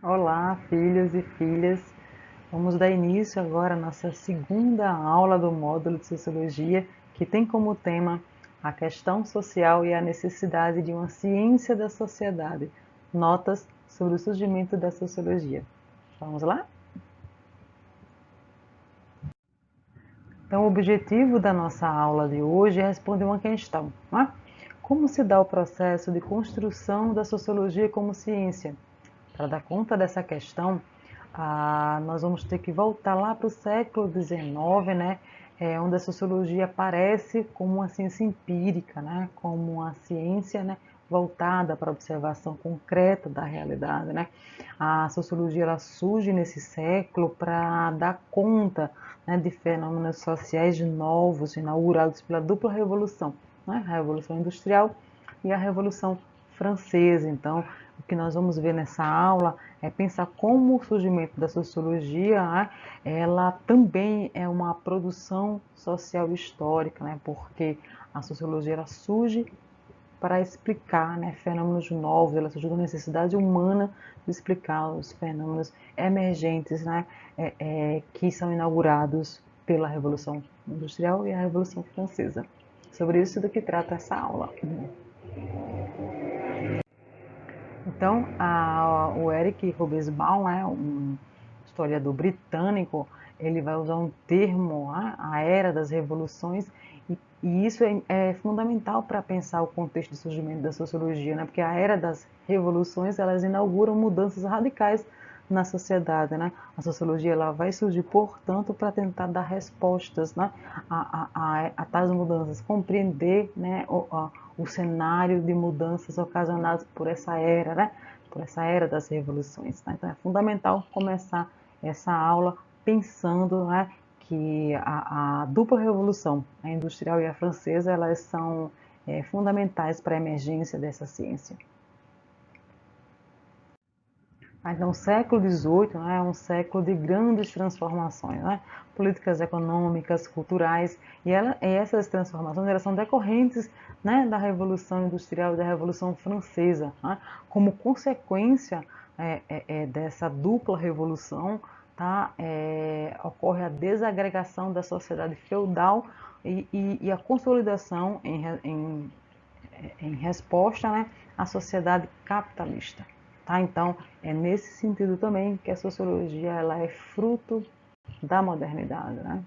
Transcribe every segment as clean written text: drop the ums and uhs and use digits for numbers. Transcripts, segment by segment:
Olá, filhos e filhas. Vamos dar início agora à nossa segunda aula do módulo de Sociologia, que tem como tema a questão social e a necessidade de uma ciência da sociedade. Notas sobre o surgimento da sociologia. Vamos lá? Então, o objetivo da nossa aula de hoje é responder uma questão, né? Como se dá o processo de construção da sociologia como ciência? Para dar conta dessa questão, nós vamos ter que voltar lá para o século XIX, né, onde a sociologia aparece como uma ciência empírica, né, como uma ciência, né, voltada para a observação concreta da realidade, né. A sociologia ela surge nesse século para dar conta, né, de fenômenos sociais novos, inaugurados pela dupla revolução, né, a Revolução Industrial e a Revolução Francesa. Então, o que nós vamos ver nessa aula é pensar como o surgimento da sociologia, né, ela também é uma produção social histórica, né, porque a sociologia ela surge para explicar, né, fenômenos novos, ela surge da necessidade humana de explicar os fenômenos emergentes, né, que são inaugurados pela Revolução Industrial e a Revolução Francesa. Sobre isso do que trata essa aula. Então, o Eric Hobsbawm, um historiador britânico, ele vai usar um termo, a era das revoluções, e isso é fundamental para pensar o contexto de surgimento da sociologia, né? Porque a era das revoluções, elas inauguram mudanças radicais na sociedade, né? A sociologia ela vai surgir, portanto, para tentar dar respostas, né, a tais mudanças, compreender, né, o cenário de mudanças ocasionadas por essa era, né, por essa era das revoluções. Né? Então é fundamental começar essa aula pensando, né, que a dupla revolução, a industrial e a francesa, elas são fundamentais para a emergência dessa ciência. Então, o século XVIII, né, é um século de grandes transformações, né? Políticas econômicas, culturais, e essas transformações elas são decorrentes, né, da Revolução Industrial e da Revolução Francesa. Né? Como consequência dessa dupla revolução, tá, ocorre a desagregação da sociedade feudal e a consolidação em resposta, né, à sociedade capitalista. Tá? Então, é nesse sentido também que a sociologia ela é fruto da modernidade. Né?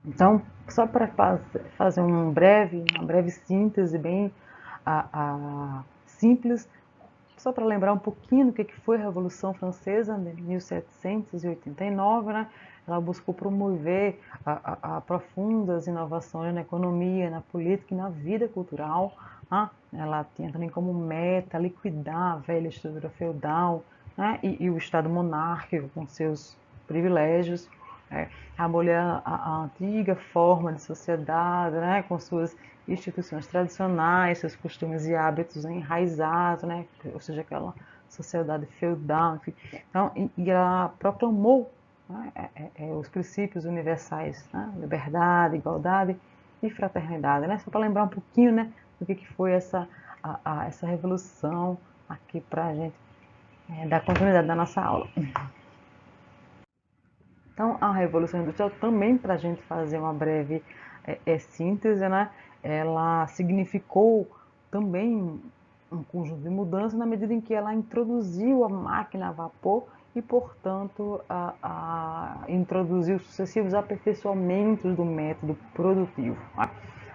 Então, só para fazer uma breve síntese bem simples, só para lembrar um pouquinho do que foi a Revolução Francesa de 1789, né? Ela buscou promover a profundas inovações na economia, na política e na vida cultural. Né? Ela tinha também como meta liquidar a velha estrutura feudal, né? E o Estado monárquico com seus privilégios, né? Abolir a antiga forma de sociedade, né? Com suas instituições tradicionais, seus costumes e hábitos enraizados, né? Ou seja, aquela sociedade feudal, enfim. Então, e ela proclamou, né, os princípios universais, né? Liberdade, igualdade e fraternidade, né? Só para lembrar um pouquinho, né, do que foi essa revolução aqui para a gente dar continuidade da nossa aula. Então, a Revolução Industrial também, para a gente fazer uma breve síntese, né, ela significou também um conjunto de mudanças na medida em que ela introduziu a máquina a vapor e, portanto, introduziu sucessivos aperfeiçoamentos do método produtivo. Né?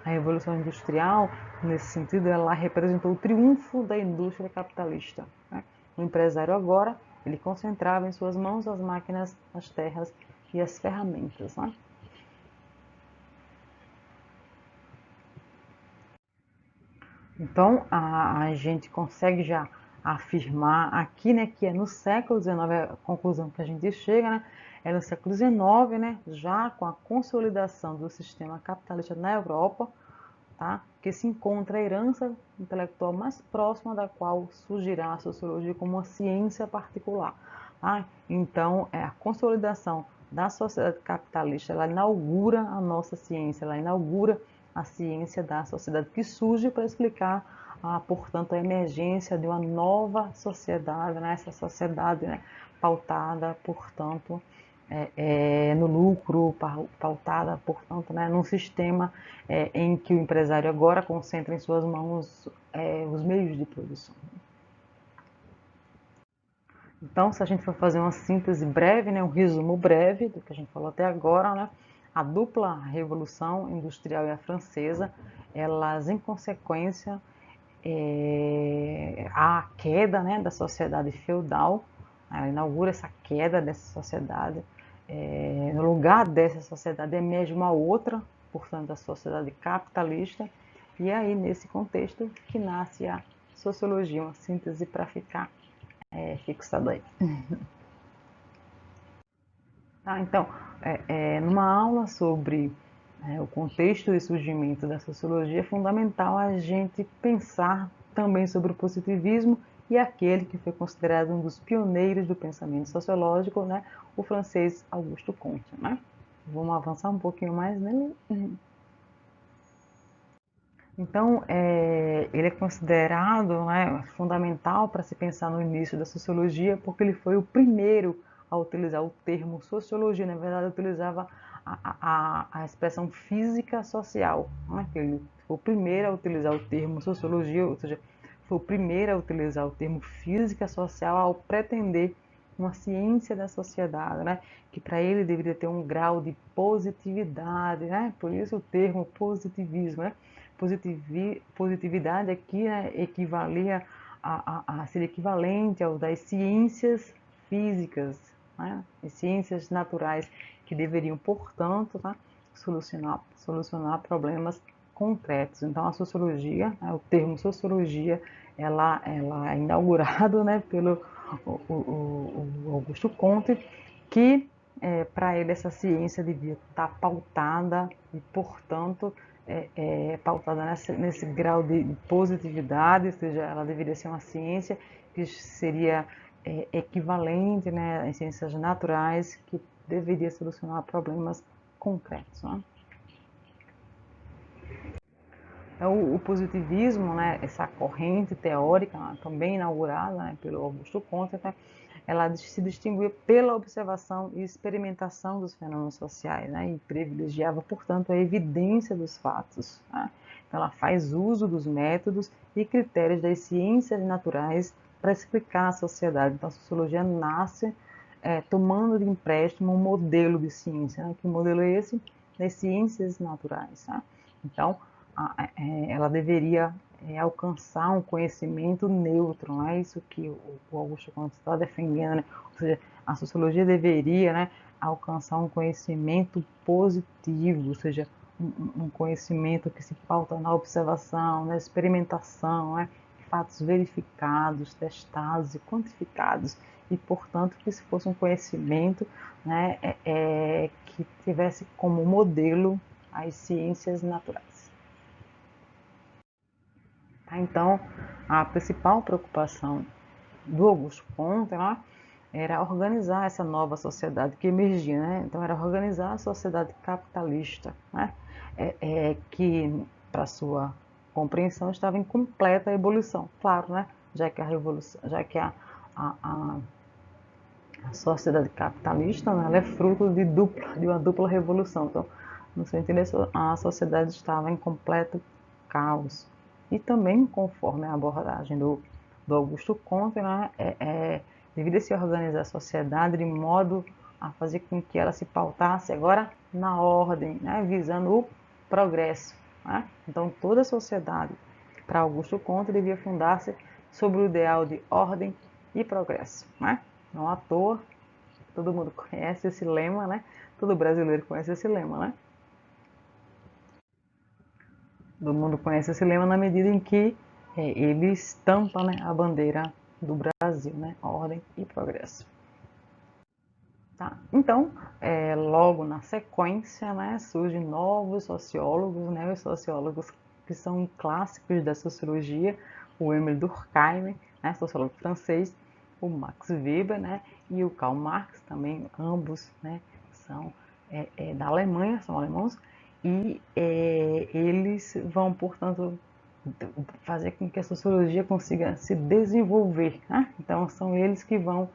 A Revolução Industrial, nesse sentido, ela representou o triunfo da indústria capitalista. Né? O empresário agora, ele concentrava em suas mãos as máquinas, as terras e as ferramentas. Né? Então, a gente consegue já afirmar aqui, né, que é no século XIX, a conclusão que a gente chega, né, é no século XIX, né, já com a consolidação do sistema capitalista na Europa, tá, que se encontra a herança intelectual mais próxima da qual surgirá a sociologia como uma ciência particular. Tá? Então, a consolidação da sociedade capitalista, ela inaugura a nossa ciência, ela inaugura a ciência da sociedade que surge para explicar portanto, a emergência de uma nova sociedade, né? Essa sociedade, né, pautada, portanto, no lucro, pautada, portanto, né, num sistema em que o empresário agora concentra em suas mãos os meios de produção. Então, se a gente for fazer uma síntese breve, né, um resumo breve do que a gente falou até agora, né, a dupla revolução industrial e a francesa, elas, em consequência, a queda, né, da sociedade feudal, ela inaugura essa queda dessa sociedade. No lugar dessa sociedade emerge uma outra, portanto, a sociedade capitalista, e é aí, nesse contexto, que nasce a sociologia, uma síntese para ficar fixado aí. Tá, então, numa aula sobre o contexto e surgimento da sociologia, é fundamental a gente pensar também sobre o positivismo e aquele que foi considerado um dos pioneiros do pensamento sociológico, né, o francês Auguste Comte. Né? Vamos avançar um pouquinho mais nele. Então, ele é considerado, né, fundamental para se pensar no início da sociologia, porque ele foi o primeiro a utilizar o termo sociologia. Na verdade, utilizava a expressão física social. Né? Ele foi o primeiro a utilizar o termo sociologia, ou seja, foi o primeiro a utilizar o termo física social ao pretender uma ciência da sociedade, né? Que para ele deveria ter um grau de positividade, né? Por isso o termo positivismo, né? Positividade aqui, né, equivalia ser equivalente ao das ciências físicas, né, e ciências naturais, que deveriam, portanto, tá, solucionar problemas concretos. Então, a sociologia, né, o termo sociologia, ela é inaugurado, né, pelo o Augusto Comte, que para ele essa ciência devia estar pautada e, portanto, pautada nesse grau de positividade, ou seja, ela deveria ser uma ciência que seria equivalente, né, às ciências naturais, que deveria solucionar problemas concretos. Né? O positivismo, né, essa corrente teórica, né, também inaugurada, né, pelo Augusto Comte, né, ela se distinguia pela observação e experimentação dos fenômenos sociais, né, e privilegiava, portanto, a evidência dos fatos. Né? Então, ela faz uso dos métodos e critérios das ciências naturais para explicar a sociedade. Então, a sociologia nasce tomando de empréstimo um modelo de ciência. Né? Que modelo é esse? Das ciências naturais. Né? Então, ela deveria alcançar um conhecimento neutro, não é isso que o Augusto Comte está defendendo, né? Ou seja, a sociologia deveria, né, alcançar um conhecimento positivo, ou seja, um conhecimento que se pauta na observação, na experimentação, né, fatos verificados, testados e quantificados, e, portanto, que se fosse um conhecimento, né, que tivesse como modelo as ciências naturais. Tá? Então, a principal preocupação do Augusto Comte, né, era organizar essa nova sociedade que emergia. Né? Então, era organizar a sociedade capitalista, né? Que, para sua compreensão, estava em completa ebulição. Claro, né? Já que a revolução, já que a sociedade capitalista, né, ela é fruto de uma dupla revolução. Então, no seu entender, a sociedade estava em completo caos. E também, conforme a abordagem do Augusto Comte, né, deveria se organizar a sociedade de modo a fazer com que ela se pautasse agora na ordem, né, visando o progresso. Né? Então, toda a sociedade, para Augusto Comte, devia fundar-se sobre o ideal de ordem e progresso. Né? Não à toa, todo mundo conhece esse lema, né? Todo brasileiro conhece esse lema, né? Todo mundo conhece esse lema na medida em que ele estampa, né, a bandeira do Brasil, né? Ordem e progresso. Tá? Então, logo na sequência, né, surgem novos sociólogos, né? Os sociólogos que são clássicos da sociologia, o Émile Durkheim, né, sociólogo francês, o Max Weber, né, e o Karl Marx, também ambos, né, são da Alemanha, são alemãos, e eles vão, portanto, fazer com que a sociologia consiga se desenvolver. Né? Então, são eles que vão,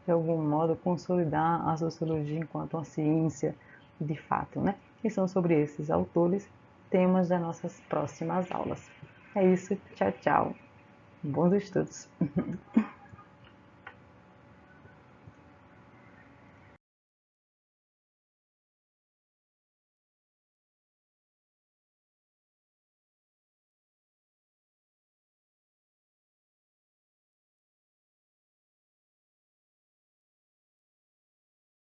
de algum modo, consolidar a sociologia enquanto uma ciência de fato. Né? E são sobre esses autores temas das nossas próximas aulas. É isso, tchau, tchau. Bons estudos!